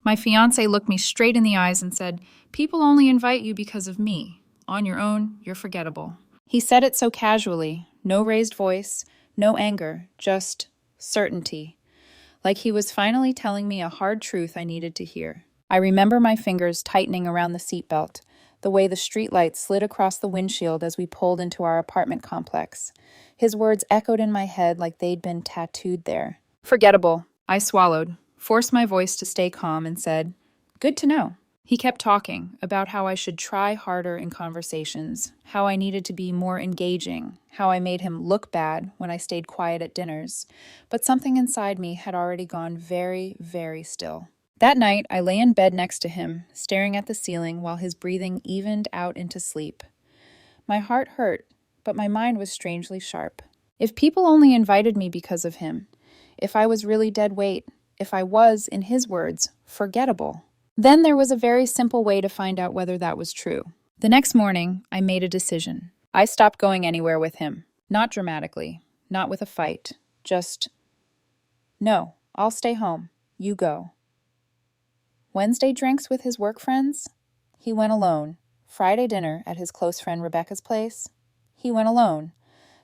My fiancé looked me straight in the eyes and said, "People only invite you because of me. On your own, you're forgettable." He said it so casually, no raised voice, no anger, just certainty. Like he was finally telling me a hard truth I needed to hear. I remember my fingers tightening around the seatbelt, the way the streetlights slid across the windshield as we pulled into our apartment complex. His words echoed in my head like they'd been tattooed there. Forgettable. I swallowed, forced my voice to stay calm, and said, "Good to know." He kept talking about how I should try harder in conversations, how I needed to be more engaging, how I made him look bad when I stayed quiet at dinners. But something inside me had already gone very, very still. That night, I lay in bed next to him, staring at the ceiling while his breathing evened out into sleep. My heart hurt, but my mind was strangely sharp. If people only invited me because of him, if I was really dead weight, if I was, in his words, forgettable, then there was a very simple way to find out whether that was true. The next morning, I made a decision. I stopped going anywhere with him. Not dramatically, not with a fight, just, "No, I'll stay home. You go." Wednesday drinks with his work friends? He went alone. Friday dinner at his close friend Rebecca's place? He went alone.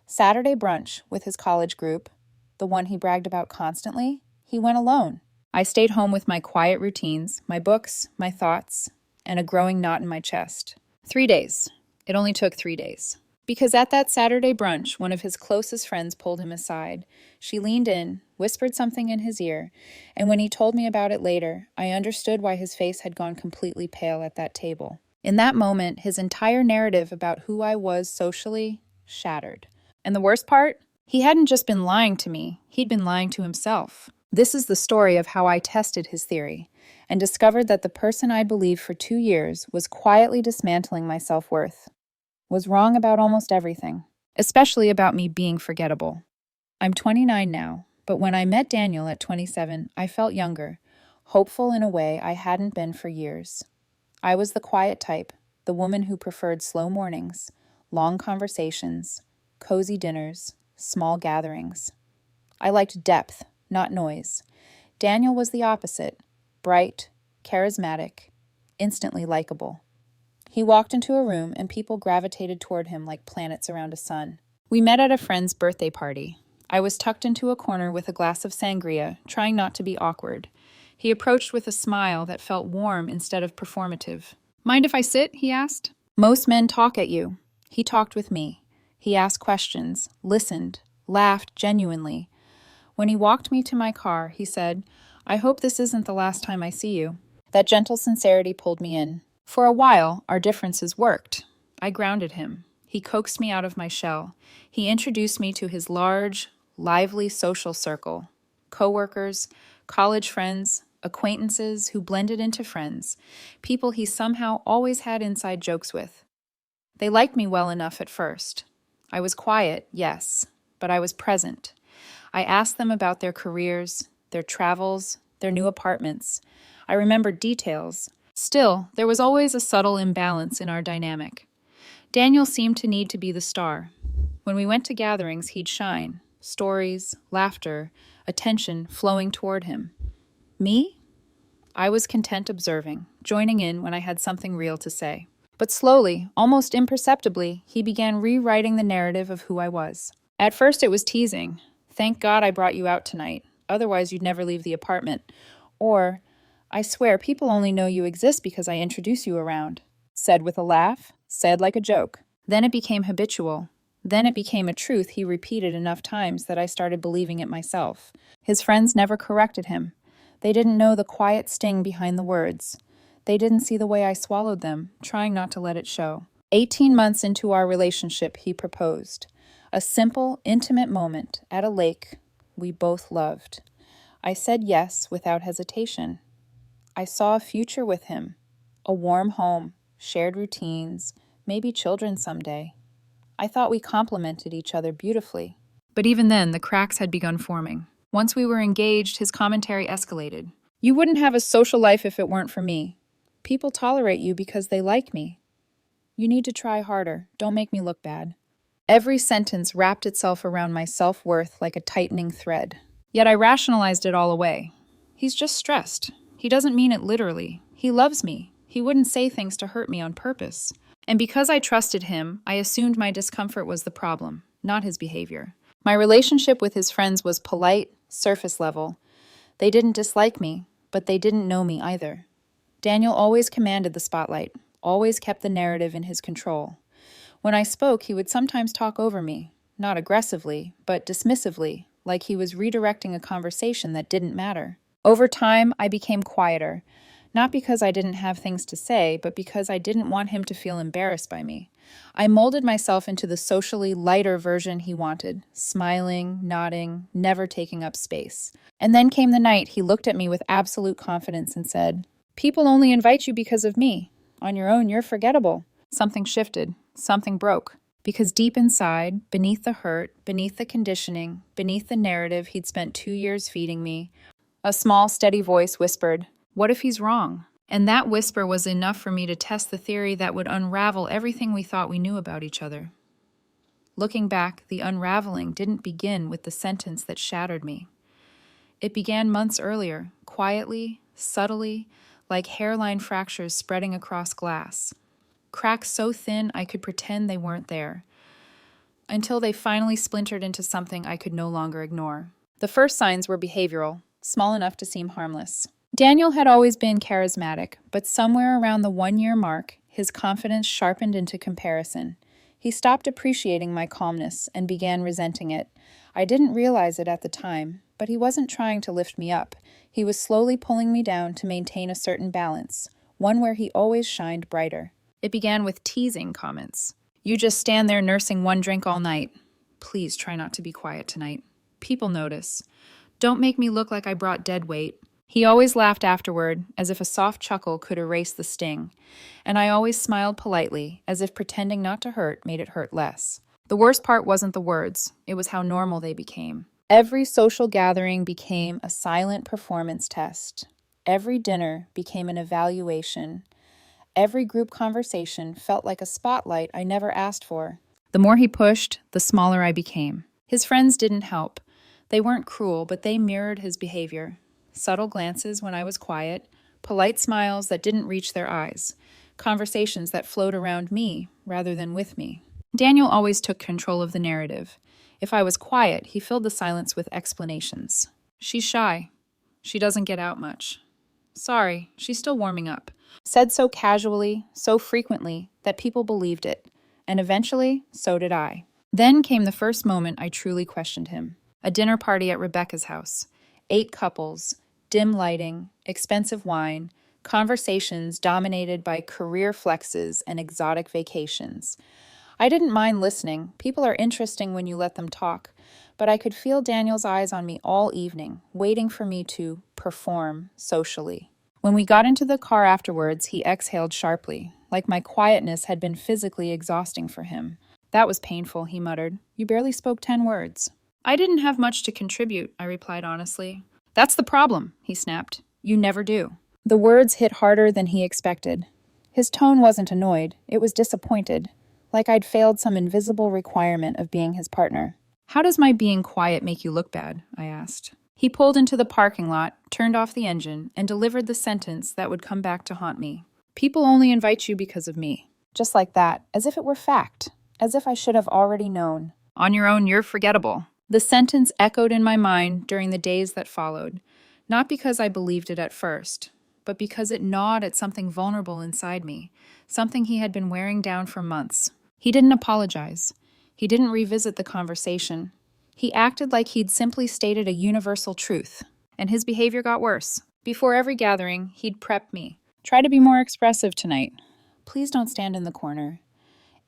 Saturday brunch with his college group, the one he bragged about constantly? He went alone. I stayed home with my quiet routines, my books, my thoughts, and a growing knot in my chest. 3 days. It only took 3 days. Because at that Saturday brunch, one of his closest friends pulled him aside. She leaned in, whispered something in his ear, and when he told me about it later, I understood why his face had gone completely pale at that table. In that moment, his entire narrative about who I was socially shattered. And the worst part? He hadn't just been lying to me, he'd been lying to himself. This is the story of how I tested his theory and discovered that the person I believed for 2 years was quietly dismantling my self-worth, was wrong about almost everything, especially about me being forgettable. I'm 29 now, but when I met Daniel at 27, I felt younger, hopeful in a way I hadn't been for years. I was the quiet type, the woman who preferred slow mornings, long conversations, cozy dinners, small gatherings. I liked depth, not noise. Daniel was the opposite, bright, charismatic, instantly likable. He walked into a room and people gravitated toward him like planets around a sun. We met at a friend's birthday party. I was tucked into a corner with a glass of sangria, trying not to be awkward. He approached with a smile that felt warm instead of performative. "Mind if I sit?" he asked. Most men talk at you. He talked with me. He asked questions, listened, laughed genuinely. When he walked me to my car, he said, "I hope this isn't the last time I see you." That gentle sincerity pulled me in. For a while, our differences worked. I grounded him. He coaxed me out of my shell. He introduced me to his large, lively social circle. Coworkers, college friends, acquaintances who blended into friends, people he somehow always had inside jokes with. They liked me well enough at first. I was quiet, yes, but I was present. I asked them about their careers, their travels, their new apartments. I remembered details. Still, there was always a subtle imbalance in our dynamic. Daniel seemed to need to be the star. When we went to gatherings, he'd shine. Stories, laughter, attention flowing toward him. Me? I was content observing, joining in when I had something real to say. But slowly, almost imperceptibly, he began rewriting the narrative of who I was. At first it was teasing. "Thank God I brought you out tonight. Otherwise you'd never leave the apartment." Or, "I swear people only know you exist because I introduce you around." Said with a laugh, said like a joke. Then it became habitual. Then it became a truth he repeated enough times that I started believing it myself. His friends never corrected him. They didn't know the quiet sting behind the words. They didn't see the way I swallowed them, trying not to let it show. 18 months into our relationship, he proposed. A simple, intimate moment at a lake we both loved. I said yes without hesitation. I saw a future with him, a warm home, shared routines, maybe children someday. I thought we complemented each other beautifully. But even then, the cracks had begun forming. Once we were engaged, his commentary escalated. "You wouldn't have a social life if it weren't for me. People tolerate you because they like me. You need to try harder. Don't make me look bad." Every sentence wrapped itself around my self-worth like a tightening thread. Yet I rationalized it all away. He's just stressed. He doesn't mean it literally. He loves me. He wouldn't say things to hurt me on purpose. And because I trusted him, I assumed my discomfort was the problem, not his behavior. My relationship with his friends was polite, surface level. They didn't dislike me, but they didn't know me either. Daniel always commanded the spotlight, always kept the narrative in his control. When I spoke, he would sometimes talk over me, not aggressively, but dismissively, like he was redirecting a conversation that didn't matter. Over time, I became quieter, not because I didn't have things to say, but because I didn't want him to feel embarrassed by me. I molded myself into the socially lighter version he wanted, smiling, nodding, never taking up space. And then came the night he looked at me with absolute confidence and said, "People only invite you because of me. On your own, you're forgettable." Something shifted. Something broke. Because deep inside, beneath the hurt, beneath the conditioning, beneath the narrative he'd spent 2 years feeding me, a small, steady voice whispered, "What if he's wrong?" And that whisper was enough for me to test the theory that would unravel everything we thought we knew about each other. Looking back, the unraveling didn't begin with the sentence that shattered me. It began months earlier, quietly, subtly, like hairline fractures spreading across glass. Cracks so thin I could pretend they weren't there, until they finally splintered into something I could no longer ignore. The first signs were behavioral, small enough to seem harmless. Daniel had always been charismatic, but somewhere around the 1-year mark, his confidence sharpened into comparison. He stopped appreciating my calmness and began resenting it. I didn't realize it at the time, but he wasn't trying to lift me up. He was slowly pulling me down to maintain a certain balance, one where he always shined brighter. It began with teasing comments. "You just stand there nursing one drink all night. Please try not to be quiet tonight. People notice. Don't make me look like I brought dead weight." He always laughed afterward, as if a soft chuckle could erase the sting, and I always smiled politely, as if pretending not to hurt made it hurt less. The worst part wasn't the words, it was how normal they became. Every social gathering became a silent performance test. Every dinner became an evaluation. Every group conversation felt like a spotlight I never asked for. The more he pushed, the smaller I became. His friends didn't help. They weren't cruel, but they mirrored his behavior. Subtle glances when I was quiet, polite smiles that didn't reach their eyes, conversations that flowed around me rather than with me. Daniel always took control of the narrative. If I was quiet, he filled the silence with explanations. "She's shy. She doesn't get out much. Sorry, she's still warming up." Said so casually, so frequently, that people believed it. And eventually, so did I. Then came the first moment I truly questioned him. A dinner party at Rebecca's house. 8 couples, dim lighting, expensive wine, conversations dominated by career flexes and exotic vacations. I didn't mind listening. People are interesting when you let them talk. But I could feel Daniel's eyes on me all evening, waiting for me to perform socially. When we got into the car afterwards, he exhaled sharply, like my quietness had been physically exhausting for him. "That was painful," he muttered. "You barely spoke 10 words." "I didn't have much to contribute," I replied honestly. "That's the problem," he snapped. "You never do." The words hit harder than he expected. His tone wasn't annoyed, it was disappointed, like I'd failed some invisible requirement of being his partner. "How does my being quiet make you look bad?" I asked. He pulled into the parking lot, turned off the engine, and delivered the sentence that would come back to haunt me. "People only invite you because of me." Just like that, as if it were fact, as if I should have already known. "On your own, you're forgettable." The sentence echoed in my mind during the days that followed, not because I believed it at first, but because it gnawed at something vulnerable inside me, something he had been wearing down for months. He didn't apologize. He didn't revisit the conversation. He acted like he'd simply stated a universal truth, and his behavior got worse. Before every gathering, he'd prep me. "Try to be more expressive tonight. Please don't stand in the corner.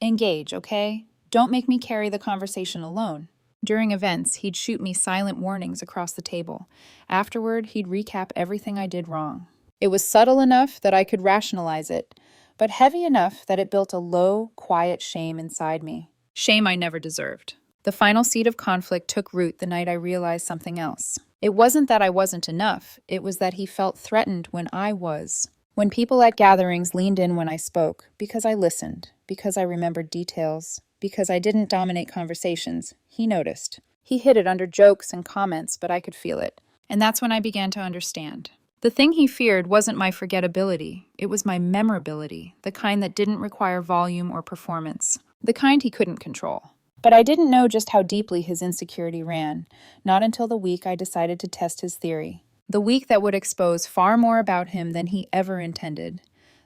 Engage, okay? Don't make me carry the conversation alone." During events, he'd shoot me silent warnings across the table. Afterward, he'd recap everything I did wrong. It was subtle enough that I could rationalize it, but heavy enough that it built a low, quiet shame inside me. Shame I never deserved. The final seed of conflict took root the night I realized something else. It wasn't that I wasn't enough, it was that he felt threatened when I was. When people at gatherings leaned in when I spoke, because I listened, because I remembered details, because I didn't dominate conversations, he noticed. He hid it under jokes and comments, but I could feel it. And that's when I began to understand. The thing he feared wasn't my forgettability, it was my memorability, the kind that didn't require volume or performance, the kind he couldn't control. But I didn't know just how deeply his insecurity ran, not until the week I decided to test his theory. The week that would expose far more about him than he ever intended.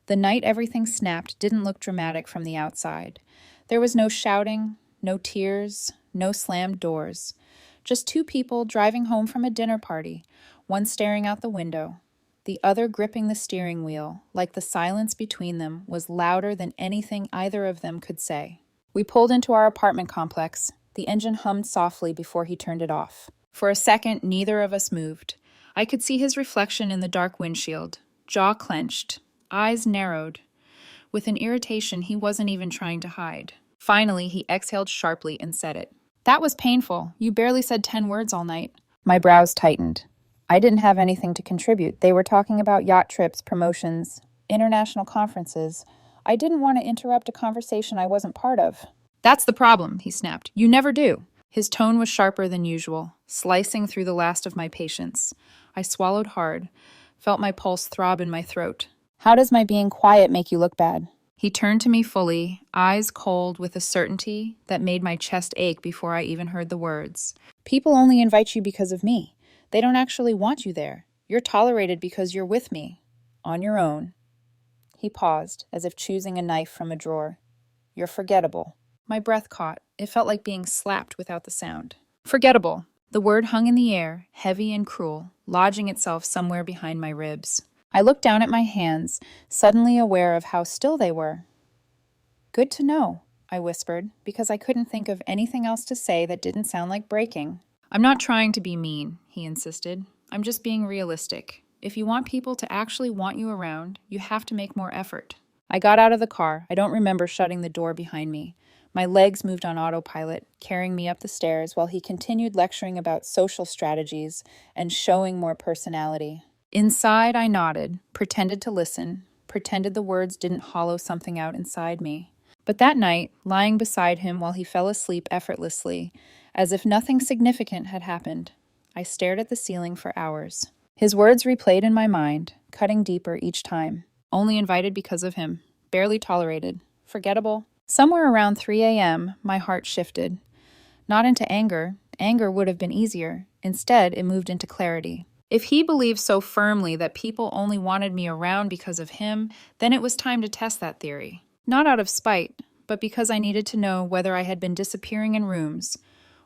The night everything snapped didn't look dramatic from the outside. There was no shouting, no tears, no slammed doors. Just two people driving home from a dinner party, one staring out the window, the other gripping the steering wheel, like the silence between them was louder than anything either of them could say. We pulled into our apartment complex. The engine hummed softly before he turned it off. For a second, neither of us moved. I could see his reflection in the dark windshield, jaw clenched, eyes narrowed, with an irritation he wasn't even trying to hide. Finally, he exhaled sharply and said it. "That was painful. You barely said 10 words all night." My brows tightened. I didn't have anything to contribute. They were talking about yacht trips, promotions, international conferences. I didn't want to interrupt a conversation I wasn't part of. "That's the problem," he snapped. "You never do." His tone was sharper than usual, slicing through the last of my patience. I swallowed hard, felt my pulse throb in my throat. "How does my being quiet make you look bad?" He turned to me fully, eyes cold with a certainty that made my chest ache before I even heard the words. "People only invite you because of me. They don't actually want you there. You're tolerated because you're with me. On your own." He paused, as if choosing a knife from a drawer. "You're forgettable." My breath caught. It felt like being slapped without the sound. Forgettable. The word hung in the air, heavy and cruel, lodging itself somewhere behind my ribs. I looked down at my hands, suddenly aware of how still they were. "Good to know," I whispered, because I couldn't think of anything else to say that didn't sound like breaking. "I'm not trying to be mean," he insisted. "I'm just being realistic. If you want people to actually want you around, you have to make more effort." I got out of the car. I don't remember shutting the door behind me. My legs moved on autopilot, carrying me up the stairs while he continued lecturing about social strategies and showing more personality. Inside, I nodded, pretended to listen, pretended the words didn't hollow something out inside me. But that night, lying beside him while he fell asleep effortlessly, as if nothing significant had happened, I stared at the ceiling for hours. His words replayed in my mind, cutting deeper each time. Only invited because of him. Barely tolerated. Forgettable. Somewhere around 3 a.m., my heart shifted. Not into anger. Anger would have been easier. Instead, it moved into clarity. If he believed so firmly that people only wanted me around because of him, then it was time to test that theory. Not out of spite, but because I needed to know whether I had been disappearing in rooms,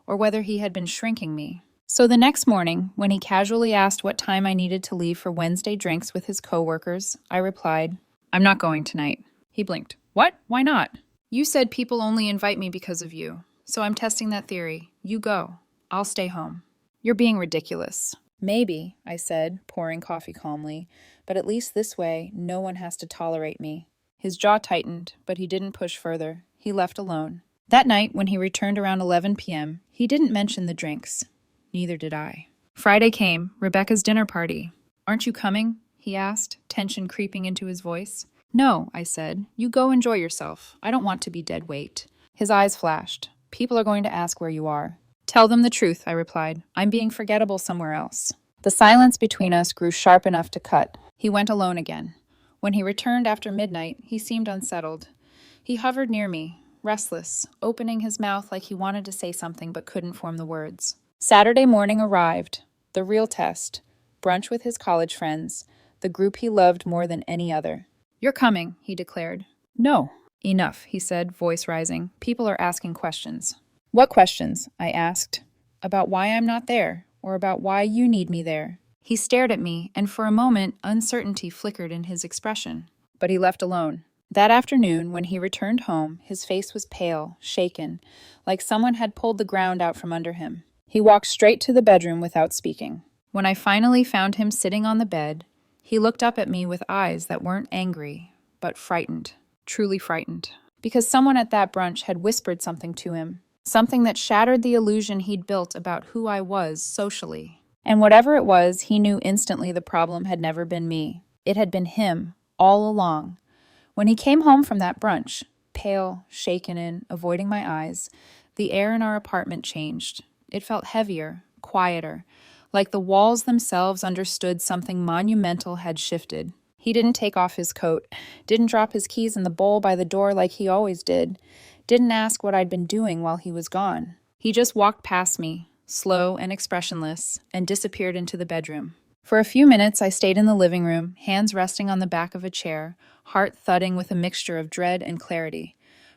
or whether he had been shrinking me. So the next morning, when he casually asked what time I needed to leave for Wednesday drinks with his coworkers, I replied, "I'm not going tonight." He blinked. "What? Why not?" "You said people only invite me because of you, so I'm testing that theory. You go. I'll stay home." "You're being ridiculous." "Maybe," I said, pouring coffee calmly, "but at least this way, no one has to tolerate me." His jaw tightened, but he didn't push further. He left alone. That night, when he returned around 11 p.m., he didn't mention the drinks. Neither did I. Friday came, Rebecca's dinner party. "Aren't you coming?" he asked, tension creeping into his voice. "No," I said. "You go enjoy yourself. I don't want to be dead weight." His eyes flashed. "People are going to ask where you are." "Tell them the truth," I replied. "I'm being forgettable somewhere else." The silence between us grew sharp enough to cut. He went alone again. When he returned after midnight, he seemed unsettled. He hovered near me, restless, opening his mouth like he wanted to say something but couldn't form the words. Saturday morning arrived. The real test. Brunch with his college friends, the group he loved more than any other. "You're coming," he declared. "No." "Enough," he said, voice rising. "People are asking questions." "What questions?" I asked. "About why I'm not there, or about why you need me there." He stared at me, and for a moment, uncertainty flickered in his expression. But he left alone. That afternoon, when he returned home, his face was pale, shaken, like someone had pulled the ground out from under him. He walked straight to the bedroom without speaking. When I finally found him sitting on the bed, he looked up at me with eyes that weren't angry, but frightened, truly frightened. Because someone at that brunch had whispered something to him, something that shattered the illusion he'd built about who I was socially. And whatever it was, he knew instantly the problem had never been me. It had been him, all along. When he came home from that brunch, pale, shaken and avoiding my eyes, the air in our apartment changed. It felt heavier, quieter, like the walls themselves understood something monumental had shifted. He didn't take off his coat, didn't drop his keys in the bowl by the door like he always did, didn't ask what I'd been doing while he was gone. He just walked past me, slow and expressionless, and disappeared into the bedroom. For a few minutes, I stayed in the living room, hands resting on the back of a chair, heart thudding with a mixture of dread and clarity.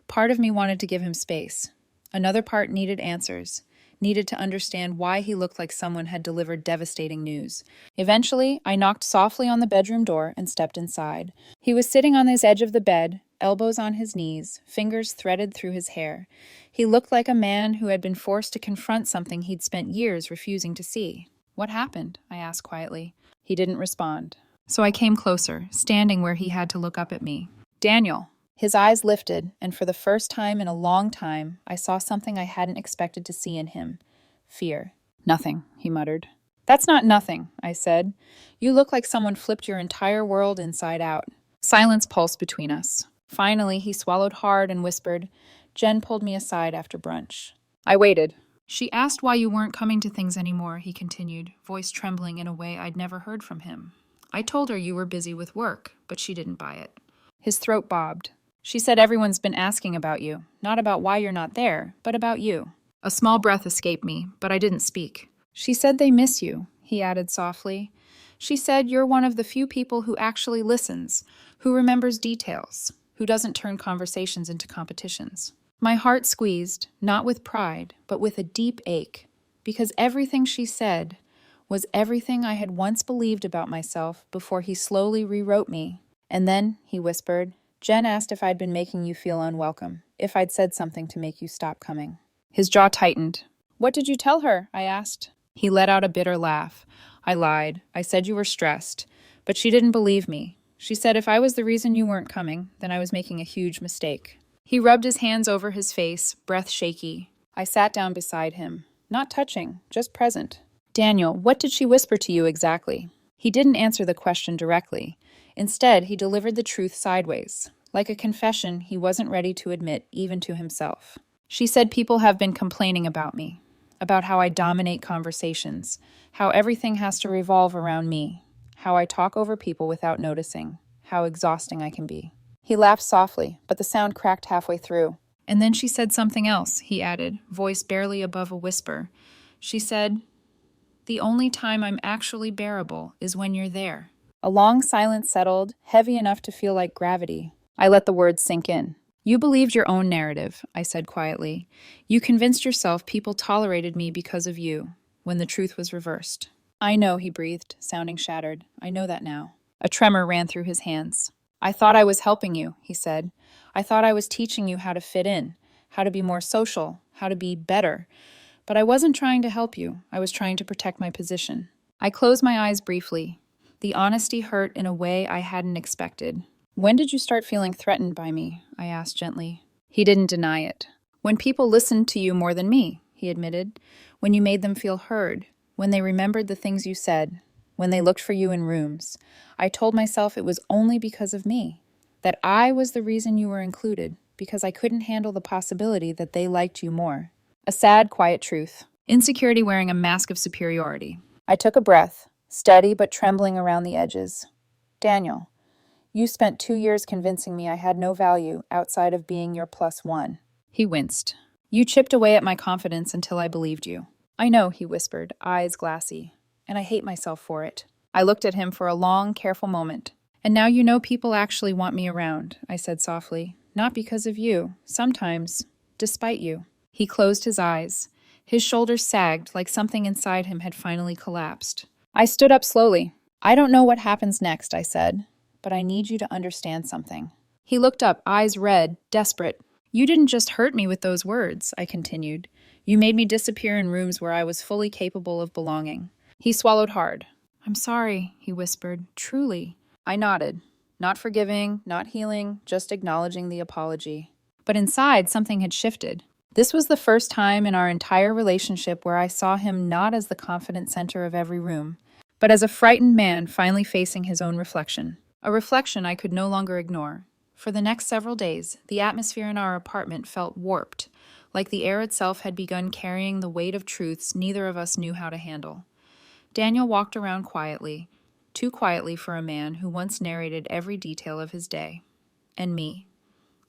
Part of me wanted to give him space. Another part needed answers, needed to understand why he looked like someone had delivered devastating news. Eventually, I knocked softly on the bedroom door and stepped inside. He was sitting on his edge of the bed, elbows on his knees, fingers threaded through his hair. He looked like a man who had been forced to confront something he'd spent years refusing to see. "What happened?" I asked quietly. He didn't respond. So I came closer, standing where he had to look up at me. "Daniel." His eyes lifted, and for the first time in a long time, I saw something I hadn't expected to see in him. Fear. "Nothing," he muttered. "That's not nothing," I said. "You look like someone flipped your entire world inside out." Silence pulsed between us. Finally, he swallowed hard and whispered, "Jen pulled me aside after brunch." I waited. "She asked why you weren't coming to things anymore," he continued, voice trembling in a way I'd never heard from him. "I told her you were busy with work, but she didn't buy it." His throat bobbed. "She said everyone's been asking about you, not about why you're not there, but about you." A small breath escaped me, but I didn't speak. "She said they miss you," he added softly. "She said you're one of the few people who actually listens, who remembers details, who doesn't turn conversations into competitions." My heart squeezed, not with pride, but with a deep ache, because everything she said was everything I had once believed about myself before he slowly rewrote me. And then, he whispered, "Jen asked if I'd been making you feel unwelcome, if I'd said something to make you stop coming." His jaw tightened. "What did you tell her?" I asked. He let out a bitter laugh. "I lied. I said you were stressed. But she didn't believe me. She said if I was the reason you weren't coming, then I was making a huge mistake." He rubbed his hands over his face, breath shaky. I sat down beside him, not touching, just present. "Daniel, what did she whisper to you exactly?" He didn't answer the question directly. Instead, he delivered the truth sideways, like a confession he wasn't ready to admit even to himself. "She said people have been complaining about me, about how I dominate conversations, how everything has to revolve around me, how I talk over people without noticing, how exhausting I can be." He laughed softly, but the sound cracked halfway through. "And then she said something else," he added, voice barely above a whisper. "She said, 'The only time I'm actually bearable is when you're there.'" A long silence settled, heavy enough to feel like gravity. I let the words sink in. "You believed your own narrative," I said quietly. "You convinced yourself people tolerated me because of you, when the truth was reversed." "I know," he breathed, sounding shattered. "I know that now." A tremor ran through his hands. "I thought I was helping you," he said. "I thought I was teaching you how to fit in, how to be more social, how to be better. But I wasn't trying to help you. I was trying to protect my position." I closed my eyes briefly. The honesty hurt in a way I hadn't expected. "When did you start feeling threatened by me?" I asked gently. He didn't deny it. "When people listened to you more than me," he admitted. "When you made them feel heard, when they remembered the things you said, when they looked for you in rooms. I told myself it was only because of me, that I was the reason you were included, because I couldn't handle the possibility that they liked you more." A sad, quiet truth. Insecurity wearing a mask of superiority. I took a breath, steady but trembling around the edges. "Daniel, you spent 2 years convincing me I had no value outside of being your +1. He winced. "You chipped away at my confidence until I believed you." "I know," he whispered, eyes glassy. "And I hate myself for it." I looked at him for a long, careful moment. "And now you know people actually want me around," I said softly. "Not because of you. Sometimes, despite you." He closed his eyes. His shoulders sagged like something inside him had finally collapsed. I stood up slowly. "I don't know what happens next," I said, "but I need you to understand something." He looked up, eyes red, desperate. "You didn't just hurt me with those words," I continued. "You made me disappear in rooms where I was fully capable of belonging." He swallowed hard. "I'm sorry," he whispered. "Truly." I nodded. Not forgiving, not healing, just acknowledging the apology. But inside, something had shifted. This was the first time in our entire relationship where I saw him not as the confident center of every room, but as a frightened man finally facing his own reflection. A reflection I could no longer ignore. For the next several days, the atmosphere in our apartment felt warped, like the air itself had begun carrying the weight of truths neither of us knew how to handle. Daniel walked around quietly, too quietly for a man who once narrated every detail of his day. And me.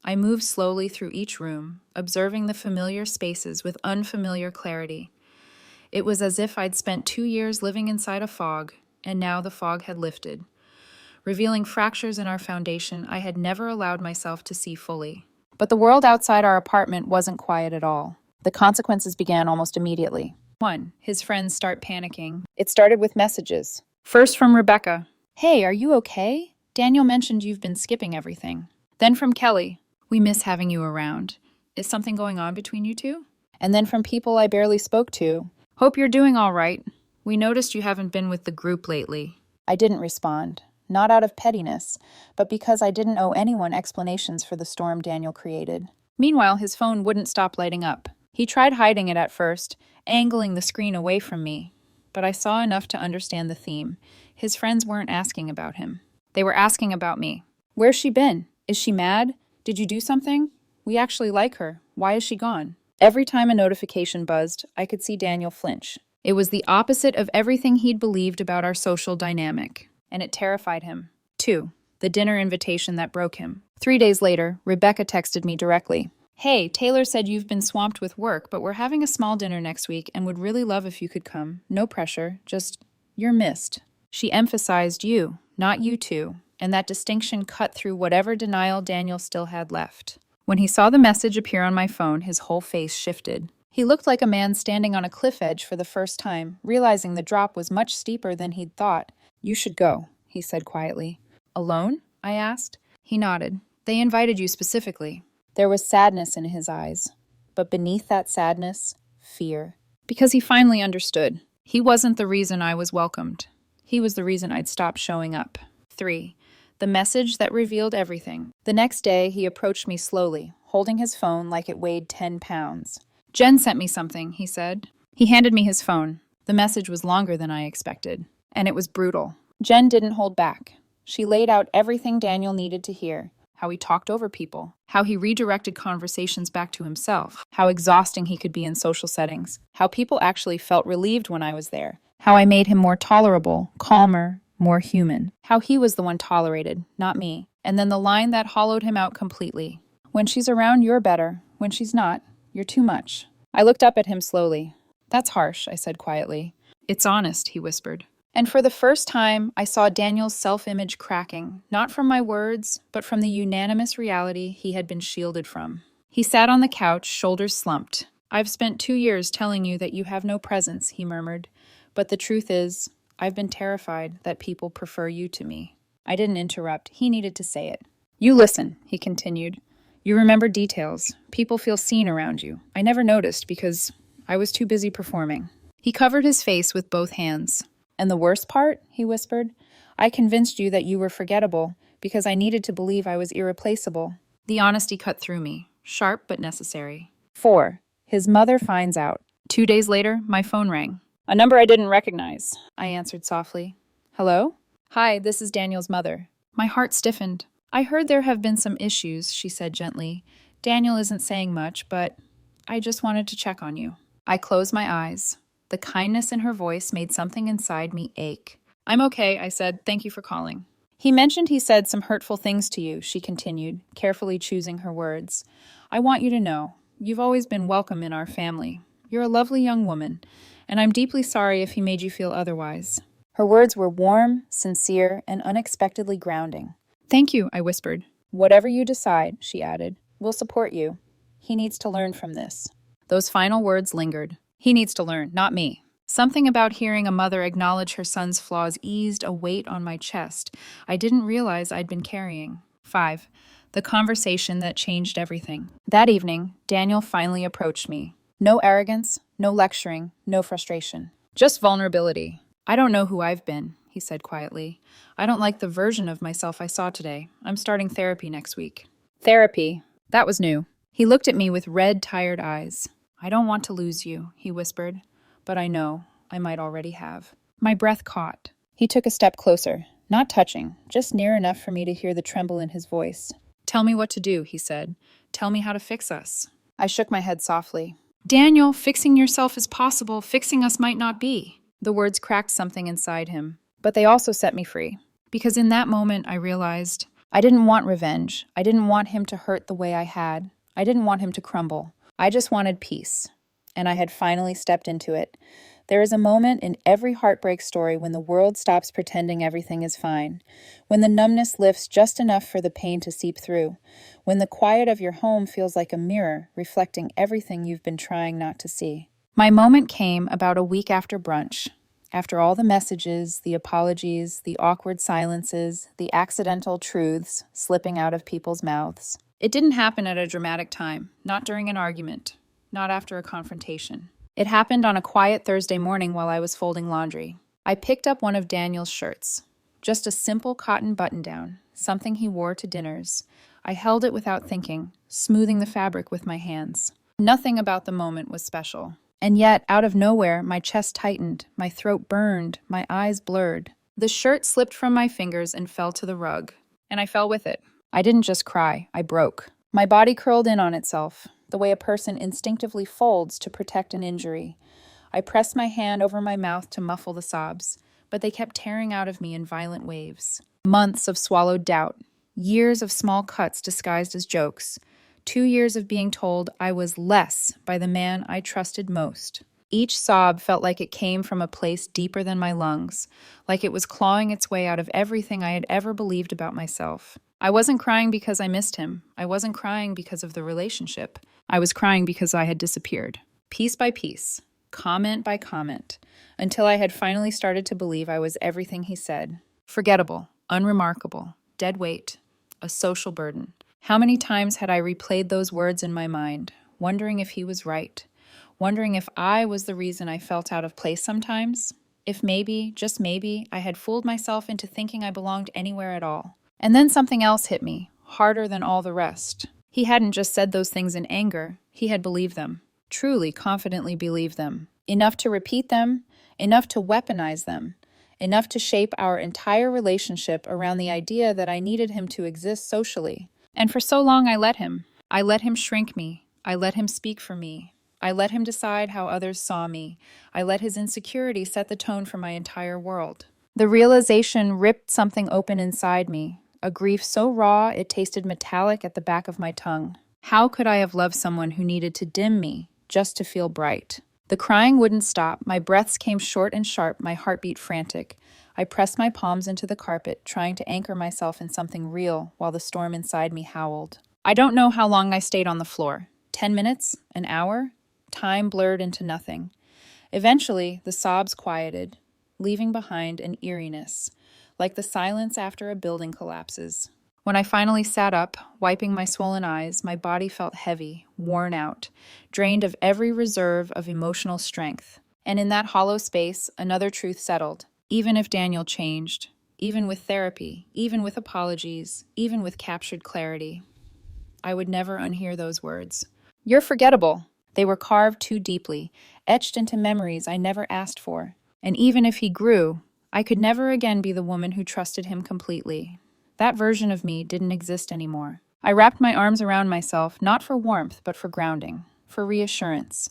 I moved slowly through each room, observing the familiar spaces with unfamiliar clarity. It was as if I'd spent 2 years living inside a fog, and now the fog had lifted, revealing fractures in our foundation I had never allowed myself to see fully. But the world outside our apartment wasn't quiet at all. The consequences began almost immediately. 1. His friends start panicking. It started with messages. First from Rebecca. Hey, are you okay? Daniel mentioned you've been skipping everything. Then from Kelly. We miss having you around. Is something going on between you two? And then from people I barely spoke to. Hope you're doing all right. We noticed you haven't been with the group lately. I didn't respond. Not out of pettiness, but because I didn't owe anyone explanations for the storm Daniel created. Meanwhile, his phone wouldn't stop lighting up. He tried hiding it at first, angling the screen away from me. But I saw enough to understand the theme. His friends weren't asking about him. They were asking about me. Where's she been? Is she mad? Did you do something? We actually like her. Why is she gone? Every time a notification buzzed, I could see Daniel flinch. It was the opposite of everything he'd believed about our social dynamic, and it terrified him. 2. The dinner invitation that broke him. 3 days later, Rebecca texted me directly. Hey, Taylor said you've been swamped with work, but we're having a small dinner next week and would really love if you could come. No pressure, just, you're missed. She emphasized you, not you two, and that distinction cut through whatever denial Daniel still had left. When he saw the message appear on my phone, his whole face shifted. He looked like a man standing on a cliff edge for the first time, realizing the drop was much steeper than he'd thought. You should go, he said quietly. Alone? I asked. He nodded. They invited you specifically. There was sadness in his eyes, but beneath that sadness, fear. Because he finally understood. He wasn't the reason I was welcomed. He was the reason I'd stopped showing up. 3. The message that revealed everything. The next day, he approached me slowly, holding his phone like it weighed 10 pounds. Jen sent me something, he said. He handed me his phone. The message was longer than I expected, and it was brutal. Jen didn't hold back. She laid out everything Daniel needed to hear. How he talked over people, how he redirected conversations back to himself, how exhausting he could be in social settings, how people actually felt relieved when I was there, how I made him more tolerable, calmer, more human, how he was the one tolerated, not me. And then the line that hollowed him out completely. When she's around, you're better. When she's not, you're too much. I looked up at him slowly. That's harsh, I said quietly. It's honest, he whispered. And for the first time, I saw Daniel's self-image cracking, not from my words, but from the unanimous reality he had been shielded from. He sat on the couch, shoulders slumped. I've spent 2 years telling you that you have no presence, he murmured. But the truth is, I've been terrified that people prefer you to me. I didn't interrupt. He needed to say it. You listen, he continued. You remember details. People feel seen around you. I never noticed because I was too busy performing. He covered his face with both hands. And the worst part, he whispered, I convinced you that you were forgettable because I needed to believe I was irreplaceable. The honesty cut through me, sharp but necessary. 4. His mother finds out. 2 days later, my phone rang. A number I didn't recognize, I answered softly. Hello? Hi, this is Daniel's mother. My heart stiffened. I heard there have been some issues, she said gently. Daniel isn't saying much, but I just wanted to check on you. I closed my eyes. The kindness in her voice made something inside me ache. I'm okay, I said. Thank you for calling. He mentioned he said some hurtful things to you, she continued, carefully choosing her words. I want you to know, you've always been welcome in our family. You're a lovely young woman, and I'm deeply sorry if he made you feel otherwise. Her words were warm, sincere, and unexpectedly grounding. Thank you, I whispered. Whatever you decide, she added, we'll support you. He needs to learn from this. Those final words lingered. He needs to learn, not me. Something about hearing a mother acknowledge her son's flaws eased a weight on my chest I didn't realize I'd been carrying. 5. The conversation that changed everything. That evening, Daniel finally approached me. No arrogance, no lecturing, no frustration. Just vulnerability. I don't know who I've been, he said quietly. I don't like the version of myself I saw today. I'm starting therapy next week. Therapy. That was new. He looked at me with red, tired eyes. I don't want to lose you, he whispered, but I know I might already have. My breath caught. He took a step closer, not touching, just near enough for me to hear the tremble in his voice. Tell me what to do, he said. Tell me how to fix us. I shook my head softly. Daniel, fixing yourself is possible, fixing us might not be. The words cracked something inside him, but they also set me free. Because in that moment, I realized I didn't want revenge. I didn't want him to hurt the way I had. I didn't want him to crumble. I just wanted peace. And I had finally stepped into it. There is a moment in every heartbreak story when the world stops pretending everything is fine, when the numbness lifts just enough for the pain to seep through, when the quiet of your home feels like a mirror reflecting everything you've been trying not to see. My moment came about a week after brunch. After all the messages, the apologies, the awkward silences, the accidental truths slipping out of people's mouths. It didn't happen at a dramatic time, not during an argument, not after a confrontation. It happened on a quiet Thursday morning while I was folding laundry. I picked up one of Daniel's shirts, just a simple cotton button-down, something he wore to dinners. I held it without thinking, smoothing the fabric with my hands. Nothing about the moment was special. And yet, out of nowhere, my chest tightened, my throat burned, my eyes blurred. The shirt slipped from my fingers and fell to the rug, and I fell with it. I didn't just cry, I broke. My body curled in on itself, the way a person instinctively folds to protect an injury. I pressed my hand over my mouth to muffle the sobs, but they kept tearing out of me in violent waves. Months of swallowed doubt, years of small cuts disguised as jokes, 2 years of being told I was less by the man I trusted most. Each sob felt like it came from a place deeper than my lungs, like it was clawing its way out of everything I had ever believed about myself. I wasn't crying because I missed him. I wasn't crying because of the relationship. I was crying because I had disappeared. Piece by piece, comment by comment, until I had finally started to believe I was everything he said. Forgettable, unremarkable, dead weight, a social burden. How many times had I replayed those words in my mind, wondering if he was right, wondering if I was the reason I felt out of place sometimes? If maybe, just maybe, I had fooled myself into thinking I belonged anywhere at all. And then something else hit me, harder than all the rest. He hadn't just said those things in anger, he had believed them, truly, confidently believed them. Enough to repeat them, enough to weaponize them, enough to shape our entire relationship around the idea that I needed him to exist socially. And for so long I let him. I let him shrink me. I let him speak for me. I let him decide how others saw me. I let his insecurity set the tone for my entire world. The realization ripped something open inside me, a grief so raw it tasted metallic at the back of my tongue. How could I have loved someone who needed to dim me just to feel bright? The crying wouldn't stop. My breaths came short and sharp, my heartbeat frantic. I pressed my palms into the carpet, trying to anchor myself in something real while the storm inside me howled. I don't know how long I stayed on the floor. 10 minutes? An hour? Time blurred into nothing. Eventually, the sobs quieted, leaving behind an eeriness, like the silence after a building collapses. When I finally sat up, wiping my swollen eyes, my body felt heavy, worn out, drained of every reserve of emotional strength. And in that hollow space, another truth settled. Even if Daniel changed, even with therapy, even with apologies, even with captured clarity, I would never unhear those words. You're forgettable. They were carved too deeply, etched into memories I never asked for. And even if he grew, I could never again be the woman who trusted him completely. That version of me didn't exist anymore. I wrapped my arms around myself, not for warmth, but for grounding, for reassurance,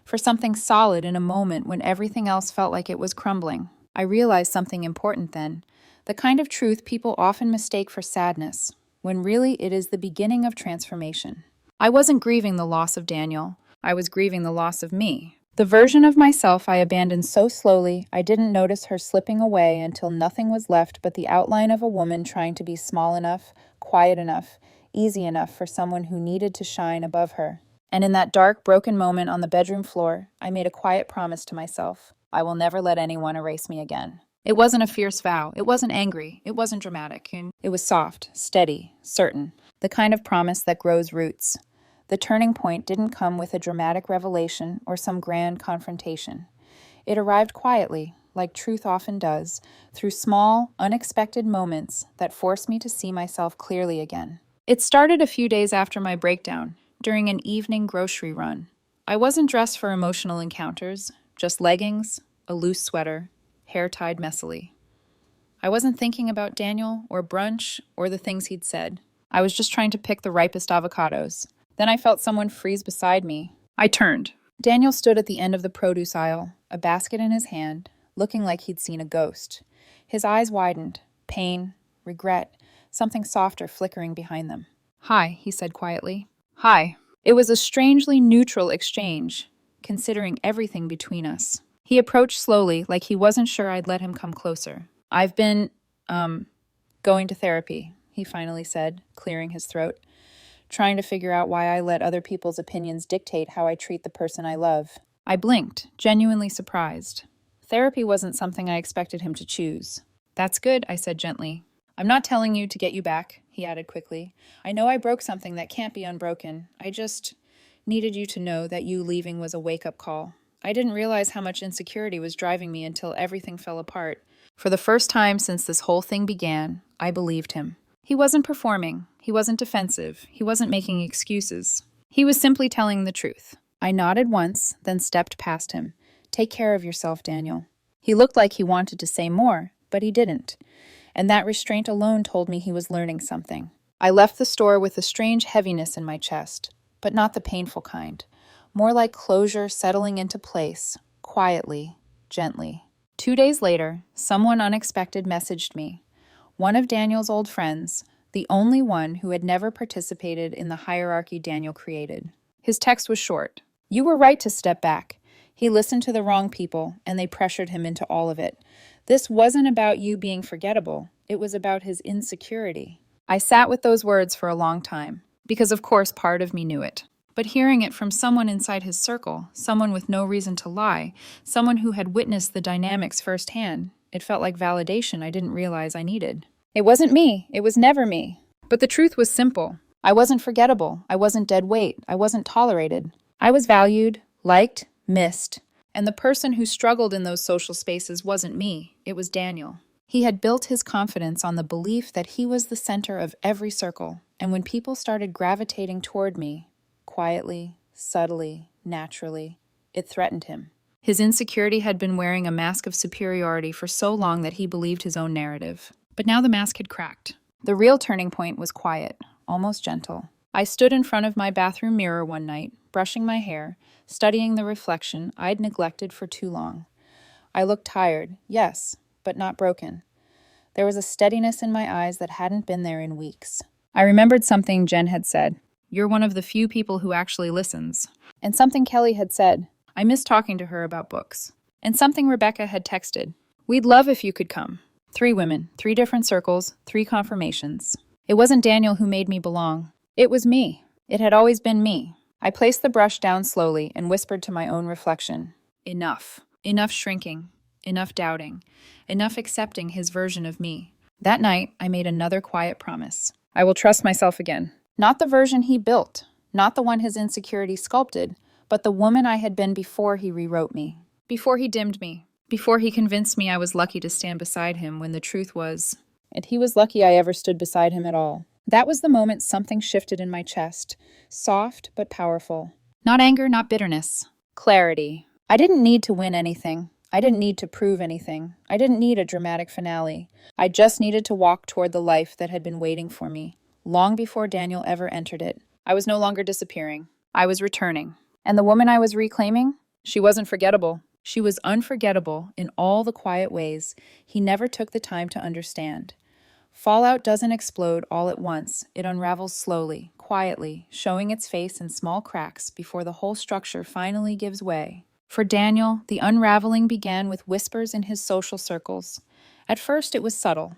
for something solid in a moment when everything else felt like it was crumbling. I realized something important then, the kind of truth people often mistake for sadness, when really it is the beginning of transformation. I wasn't grieving the loss of Daniel. I was grieving the loss of me. The version of myself I abandoned so slowly, I didn't notice her slipping away until nothing was left but the outline of a woman trying to be small enough, quiet enough, easy enough for someone who needed to shine above her. And in that dark, broken moment on the bedroom floor, I made a quiet promise to myself. I will never let anyone erase me again. It wasn't a fierce vow. It wasn't angry. It wasn't dramatic. It was soft, steady, certain. The kind of promise that grows roots. The turning point didn't come with a dramatic revelation or some grand confrontation. It arrived quietly, like truth often does, through small, unexpected moments that forced me to see myself clearly again. It started a few days after my breakdown, during an evening grocery run. I wasn't dressed for emotional encounters, just leggings, a loose sweater, hair tied messily. I wasn't thinking about Daniel or brunch or the things he'd said. I was just trying to pick the ripest avocados. Then I felt someone freeze beside me. I turned. Daniel stood at the end of the produce aisle, a basket in his hand, looking like he'd seen a ghost. His eyes widened, pain, regret, something softer flickering behind them. "Hi," he said quietly. "Hi." It was a strangely neutral exchange, considering everything between us. He approached slowly, like he wasn't sure I'd let him come closer. "I've been, going to therapy," he finally said, clearing his throat, "trying to figure out why I let other people's opinions dictate how I treat the person I love." I blinked, genuinely surprised. Therapy wasn't something I expected him to choose. "That's good," I said gently. "I'm not telling you to get you back," he added quickly. "I know I broke something that can't be unbroken. I just needed you to know that you leaving was a wake-up call. I didn't realize how much insecurity was driving me until everything fell apart. For the first time since this whole thing began, I believed him. He wasn't performing. He wasn't defensive. He wasn't making excuses. He was simply telling the truth." I nodded once, then stepped past him. "Take care of yourself, Daniel." He looked like he wanted to say more, but he didn't. And that restraint alone told me he was learning something. I left the store with a strange heaviness in my chest, but not the painful kind. More like closure settling into place, quietly, gently. 2 days later, someone unexpected messaged me. One of Daniel's old friends, the only one who had never participated in the hierarchy Daniel created. His text was short. "You were right to step back. He listened to the wrong people, and they pressured him into all of it. This wasn't about you being forgettable. It was about his insecurity." I sat with those words for a long time, because of course part of me knew it. But hearing it from someone inside his circle, someone with no reason to lie, someone who had witnessed the dynamics firsthand, it felt like validation I didn't realize I needed. It wasn't me. It was never me. But the truth was simple. I wasn't forgettable. I wasn't dead weight. I wasn't tolerated. I was valued, liked, missed. And the person who struggled in those social spaces wasn't me. It was Daniel. He had built his confidence on the belief that he was the center of every circle. And when people started gravitating toward me, quietly, subtly, naturally, it threatened him. His insecurity had been wearing a mask of superiority for so long that he believed his own narrative. But now the mask had cracked. The real turning point was quiet, almost gentle. I stood in front of my bathroom mirror one night, brushing my hair, studying the reflection I'd neglected for too long. I looked tired, yes, but not broken. There was a steadiness in my eyes that hadn't been there in weeks. I remembered something Jen had said. "You're one of the few people who actually listens." And something Kelly had said. I missed talking to her about books. And something Rebecca had texted. "We'd love if you could come." 3 women, 3 different circles, 3 confirmations. It wasn't Daniel who made me belong. It was me. It had always been me. I placed the brush down slowly and whispered to my own reflection. Enough. Enough shrinking. Enough doubting. Enough accepting his version of me. That night, I made another quiet promise. I will trust myself again. Not the version he built, not the one his insecurity sculpted, but the woman I had been before he rewrote me. Before he dimmed me. Before he convinced me I was lucky to stand beside him when the truth was, and he was lucky I ever stood beside him at all. That was the moment something shifted in my chest, soft but powerful. Not anger, not bitterness. Clarity. I didn't need to win anything. I didn't need to prove anything. I didn't need a dramatic finale. I just needed to walk toward the life that had been waiting for me, long before Daniel ever entered it. I was no longer disappearing. I was returning. And the woman I was reclaiming? She wasn't forgettable. She was unforgettable in all the quiet ways he never took the time to understand. Fallout doesn't explode all at once. It unravels slowly, quietly, showing its face in small cracks before the whole structure finally gives way. For Daniel, the unraveling began with whispers in his social circles. At first, it was subtle.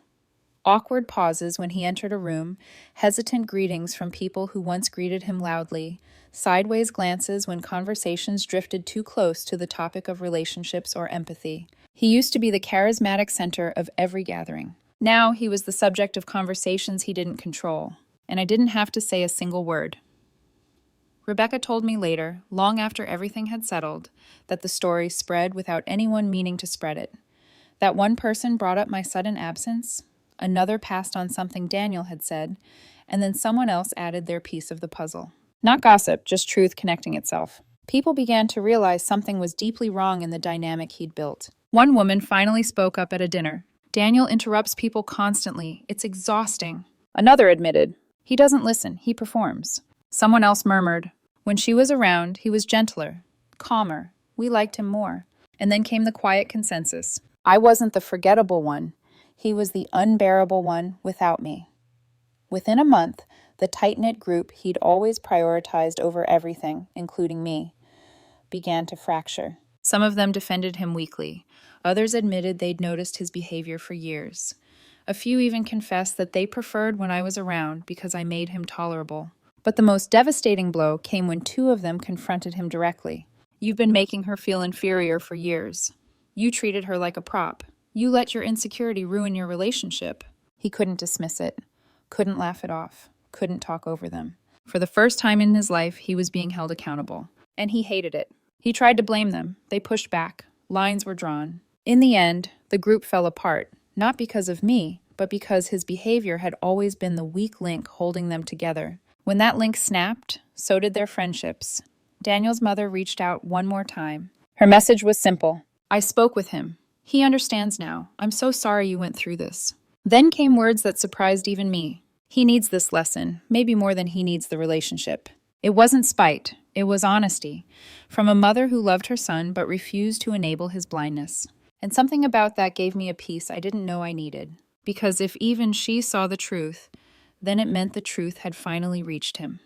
Awkward pauses when he entered a room, hesitant greetings from people who once greeted him loudly, sideways glances when conversations drifted too close to the topic of relationships or empathy. He used to be the charismatic center of every gathering. Now he was the subject of conversations he didn't control, and I didn't have to say a single word. Rebecca told me later, long after everything had settled, that the story spread without anyone meaning to spread it. That one person brought up my sudden absence, another passed on something Daniel had said, and then someone else added their piece of the puzzle. Not gossip, just truth connecting itself. People began to realize something was deeply wrong in the dynamic he'd built. One woman finally spoke up at a dinner. "Daniel interrupts people constantly. It's exhausting." Another admitted, "He doesn't listen, he performs." Someone else murmured, "When she was around, he was gentler, calmer. We liked him more." And then came the quiet consensus. I wasn't the forgettable one. He was the unbearable one without me. Within a month, the tight-knit group he'd always prioritized over everything, including me, began to fracture. Some of them defended him weakly. Others admitted they'd noticed his behavior for years. A few even confessed that they preferred when I was around because I made him tolerable. But the most devastating blow came when two of them confronted him directly. You've been making her feel inferior for years. You treated her like a prop. You let your insecurity ruin your relationship. He couldn't dismiss it, couldn't laugh it off, couldn't talk over them. For the first time in his life, he was being held accountable. And he hated it. He tried to blame them. They pushed back. Lines were drawn. In the end, the group fell apart, not because of me, but because his behavior had always been the weak link holding them together. When that link snapped, so did their friendships. Daniel's mother reached out one more time. Her message was simple. I spoke with him. He understands now. I'm so sorry you went through this. Then came words that surprised even me. He needs this lesson, maybe more than he needs the relationship. It wasn't spite. It was honesty. From a mother who loved her son but refused to enable his blindness. And something about that gave me a peace I didn't know I needed. Because if even she saw the truth, then it meant the truth had finally reached him.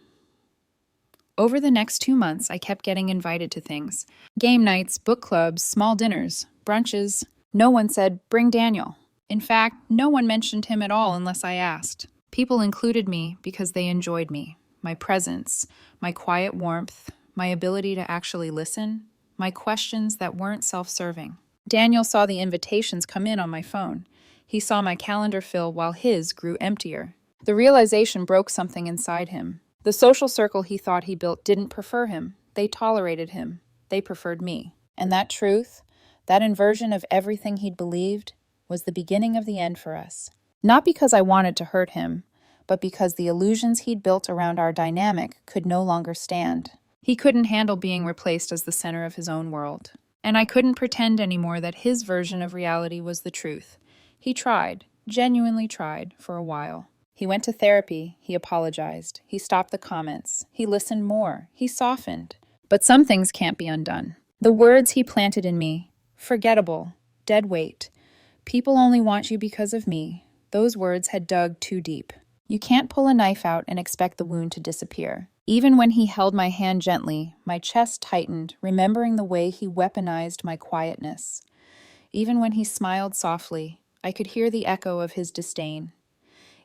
Over the next 2 months, I kept getting invited to things. Game nights, book clubs, small dinners, brunches. No one said, bring Daniel. In fact, no one mentioned him at all unless I asked. People included me because they enjoyed me. My presence, my quiet warmth, my ability to actually listen, my questions that weren't self-serving. Daniel saw the invitations come in on my phone. He saw my calendar fill while his grew emptier. The realization broke something inside him. The social circle he thought he built didn't prefer him. They tolerated him. They preferred me. And that truth, that inversion of everything he'd believed, was the beginning of the end for us. Not because I wanted to hurt him, but because the illusions he'd built around our dynamic could no longer stand. He couldn't handle being replaced as the center of his own world. And I couldn't pretend anymore that his version of reality was the truth. He tried, genuinely tried, for a while. He went to therapy, he apologized, he stopped the comments, he listened more, he softened. But some things can't be undone. The words he planted in me, forgettable, dead weight, people only want you because of me, those words had dug too deep. You can't pull a knife out and expect the wound to disappear. Even when he held my hand gently, my chest tightened, remembering the way he weaponized my quietness. Even when he smiled softly, I could hear the echo of his disdain.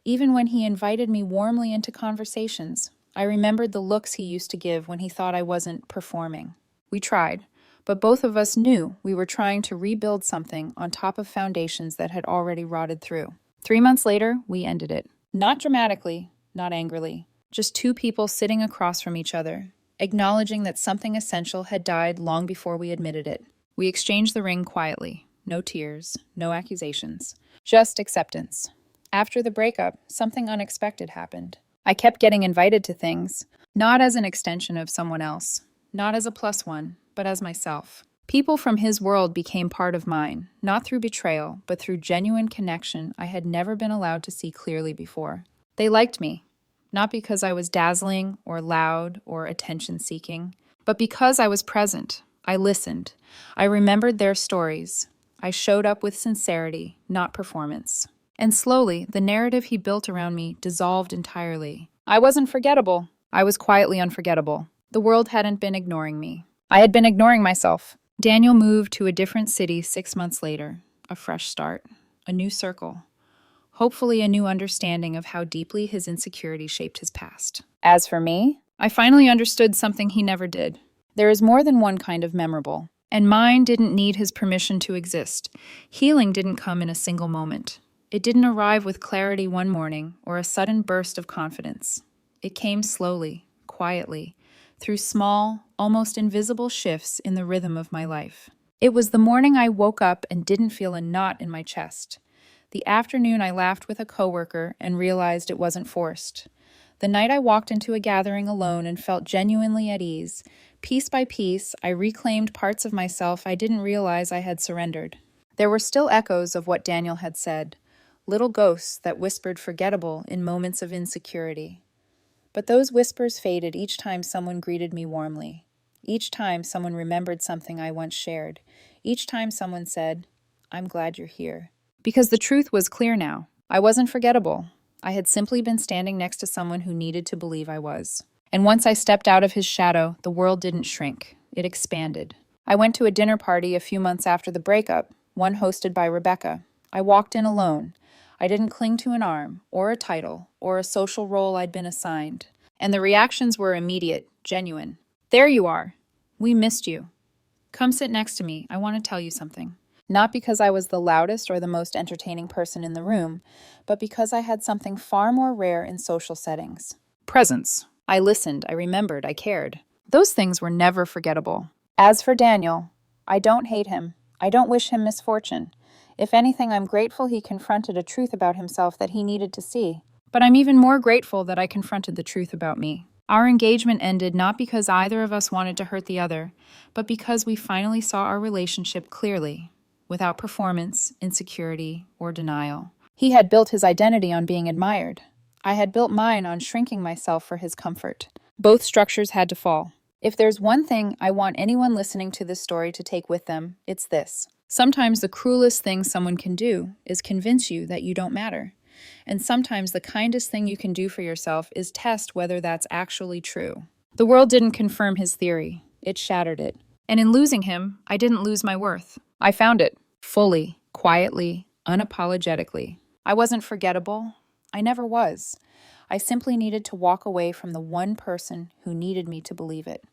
Even when he invited me warmly into conversations, I remembered the looks he used to give when he thought I wasn't performing. We tried, but both of us knew we were trying to rebuild something on top of foundations that had already rotted through. 3 months later, we ended it. Not dramatically, not angrily. Just two people sitting across from each other, acknowledging that something essential had died long before we admitted it. We exchanged the ring quietly. No tears, no accusations. Just acceptance. After the breakup, something unexpected happened. I kept getting invited to things, not as an extension of someone else, not as a plus one, but as myself. People from his world became part of mine, not through betrayal, but through genuine connection I had never been allowed to see clearly before. They liked me, not because I was dazzling or loud or attention-seeking, but because I was present. I listened. I remembered their stories. I showed up with sincerity, not performance. And slowly, the narrative he built around me dissolved entirely. I wasn't forgettable. I was quietly unforgettable. The world hadn't been ignoring me. I had been ignoring myself. Daniel moved to a different city 6 months later. A fresh start. A new circle. Hopefully a new understanding of how deeply his insecurity shaped his past. As for me, I finally understood something he never did. There is more than one kind of memorable. And mine didn't need his permission to exist. Healing didn't come in a single moment. It didn't arrive with clarity one morning or a sudden burst of confidence. It came slowly, quietly, through small, almost invisible shifts in the rhythm of my life. It was the morning I woke up and didn't feel a knot in my chest. The afternoon I laughed with a coworker and realized it wasn't forced. The night I walked into a gathering alone and felt genuinely at ease. Piece by piece, I reclaimed parts of myself I didn't realize I had surrendered. There were still echoes of what Daniel had said. Little ghosts that whispered forgettable in moments of insecurity. But those whispers faded each time someone greeted me warmly. Each time someone remembered something I once shared. Each time someone said, I'm glad you're here. Because the truth was clear now. I wasn't forgettable. I had simply been standing next to someone who needed to believe I was. And once I stepped out of his shadow, the world didn't shrink. It expanded. I went to a dinner party a few months after the breakup, one hosted by Rebecca. I walked in alone. I didn't cling to an arm, or a title, or a social role I'd been assigned. And the reactions were immediate, genuine. There you are. We missed you. Come sit next to me. I want to tell you something. Not because I was the loudest or the most entertaining person in the room, but because I had something far more rare in social settings. Presence. I listened, I remembered, I cared. Those things were never forgettable. As for Daniel, I don't hate him. I don't wish him misfortune. If anything, I'm grateful he confronted a truth about himself that he needed to see. But I'm even more grateful that I confronted the truth about me. Our engagement ended not because either of us wanted to hurt the other, but because we finally saw our relationship clearly, without performance, insecurity, or denial. He had built his identity on being admired. I had built mine on shrinking myself for his comfort. Both structures had to fall. If there's one thing I want anyone listening to this story to take with them, it's this. Sometimes the cruelest thing someone can do is convince you that you don't matter. And sometimes the kindest thing you can do for yourself is test whether that's actually true. The world didn't confirm his theory. It shattered it. And in losing him, I didn't lose my worth. I found it. Fully, quietly, unapologetically. I wasn't forgettable. I never was. I simply needed to walk away from the one person who needed me to believe it.